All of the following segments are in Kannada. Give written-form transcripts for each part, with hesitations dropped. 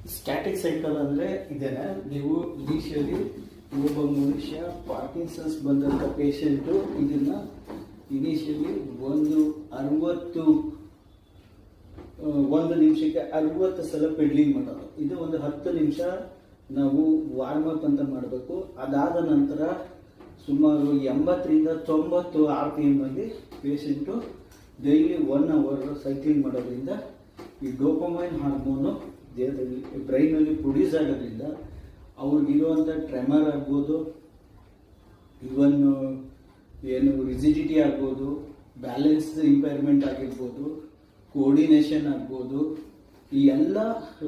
ಸ್ಟ್ಯಾಟಿಕ್ ಸೈಕಲ್ ಅಂದರೆ ಇದೇನೆ. ನೀವು ಇನಿಷಿಯಲಿ ಒಬ್ಬ ಮನುಷ್ಯ ಪಾರ್ಕಿನ್ಸನ್ಸ್ ಬಂದಂಥ ಪೇಷಂಟು ಇದನ್ನು ಇನಿಷಿಯಲಿ ಒಂದು ನಿಮಿಷಕ್ಕೆ 60 ಸಲ ಪೆಡ್ಲಿಂಗ್ ಮಾಡೋದು. ಇದು ಒಂದು 10 ನಿಮಿಷ ನಾವು ವಾರ್ಮ್ ಅಪ್ ಅಂತ ಮಾಡಬೇಕು. ಅದಾದ ನಂತರ ಸುಮಾರು 80ರಿಂದ 90 RPM ಅಲ್ಲಿ ಪೇಷಂಟು ಡೈಲಿ 1 ಅವರ್ ಸೈಕ್ಲಿಂಗ್ ಮಾಡೋದ್ರಿಂದ ಈ ಡೋಪಮೈನ್ ಹಾರ್ಮೋನು ದೇಹದಲ್ಲಿ ಬ್ರೈನಲ್ಲಿ ಪ್ರೊಡ್ಯೂಸ್ ಆಗೋದ್ರಿಂದ ಅವ್ರಿಗಿರುವಂಥ ಟ್ರೆಮರ್ ಆಗ್ಬೋದು, ಇವನ್ ಏನು ರಿಜಿಡಿಟಿ ಆಗ್ಬೋದು, ಬ್ಯಾಲೆನ್ಸ್ ಇಂಪೈರ್ಮೆಂಟ್ ಆಗಿರ್ಬೋದು, ಕೋರ್ಡಿನೇಷನ್ ಆಗ್ಬೋದು, ಈ ಎಲ್ಲ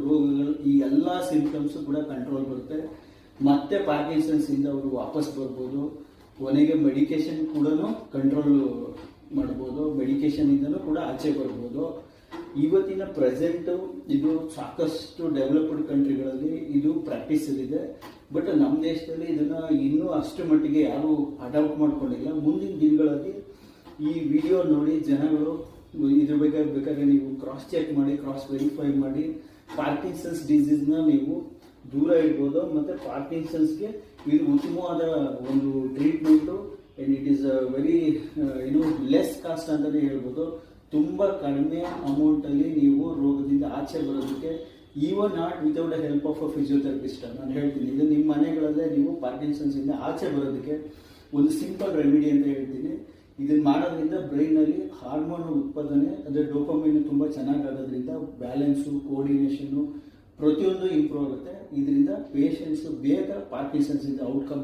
ರೋಗಗಳು, ಈ ಎಲ್ಲ ಸಿಂಪ್ಟಮ್ಸು ಕೂಡ ಕಂಟ್ರೋಲ್ ಬರುತ್ತೆ. ಮತ್ತೆ ಪಾರ್ಕಿನ್ಸನ್ಸಿಂದ ಅವರು ವಾಪಸ್ ಬರ್ಬೋದು. ಕೊನೆಗೆ ಮೆಡಿಕೇಶನ್ ಕೂಡ ಕಂಟ್ರೋಲ್ ಮಾಡ್ಬೋದು, ಮೆಡಿಕೇಶನಿಂದನೂ ಕೂಡ ಆಚೆ ಬರ್ಬೋದು. ಇವತ್ತಿನ ಪ್ರೆಸೆಂಟು ಇದು ಸಾಕಷ್ಟು ಡೆವಲಪ್ಡ್ ಕಂಟ್ರಿಗಳಲ್ಲಿ ಇದು ಪ್ರಾಕ್ಟೀಸಲ್ಲಿದೆ. ಬಟ್ ನಮ್ಮ ದೇಶದಲ್ಲಿ ಇದನ್ನು ಇನ್ನೂ ಅಷ್ಟು ಮಟ್ಟಿಗೆ ಯಾರೂ ಅಡಾಪ್ಟ್ ಮಾಡ್ಕೊಂಡಿಲ್ಲ. ಮುಂದಿನ ದಿನಗಳಲ್ಲಿ ಈ ವಿಡಿಯೋ ನೋಡಿ ಜನಗಳು ಇದ್ರ ಬಗ್ಗೆ ಬೇಕಾದ್ರೆ ನೀವು ಕ್ರಾಸ್ ಚೆಕ್ ಮಾಡಿ, ಕ್ರಾಸ್ ವೆರಿಫೈ ಮಾಡಿ ಪಾರ್ಕಿನ್ಸನ್ಸ್ ಡಿಸೀಸ್ನ ನೀವು ದೂರ ಇಡ್ಬೋದು. ಮತ್ತು ಪಾರ್ಕಿನ್ಸನ್ಸ್ಗೆ ಇದು ಉತ್ತಮವಾದ ಒಂದು treatment and it is very less cost ಅಂತಲೇ ಹೇಳ್ಬೋದು. ತುಂಬ ಕಡಿಮೆ ಅಮೌಂಟಲ್ಲಿ ನೀವು ರೋಗದಿಂದ ಆಚೆ ಬರೋದಕ್ಕೆ, even not without a help of a physiotherapist ನಾನು ಹೇಳ್ತೀನಿ. ಇದು ನಿಮ್ಮ ಮನೆಗಳಲ್ಲೇ ನೀವು ಪಾರ್ಕಿನ್ಸನ್ಸಿಂದ ಆಚೆ ಬರೋದಕ್ಕೆ ಒಂದು ಸಿಂಪಲ್ ರೆಮಿಡಿ ಅಂತ ಹೇಳ್ತೀನಿ. ಇದನ್ನು ಮಾಡೋದ್ರಿಂದ ಬ್ರೈನಲ್ಲಿ ಹಾರ್ಮೋನ್ ಉತ್ಪಾದನೆ ಅಂದರೆ ಡೋಪಮೈನ್ ತುಂಬ ಚೆನ್ನಾಗಾಗೋದ್ರಿಂದ ಬ್ಯಾಲೆನ್ಸು, ಕೋರ್ಡಿನೇಷನ್ನು ಪ್ರತಿಯೊಂದು ಇಂಪ್ರೂವ್ ಆಗುತ್ತೆ. ಇದರಿಂದ ಪೇಷಂಟ್ಸು ಬೇಗ ಪಾರ್ಕಿನ್ಸನ್ಸಿಂದ ಔಟ್ಕಮ್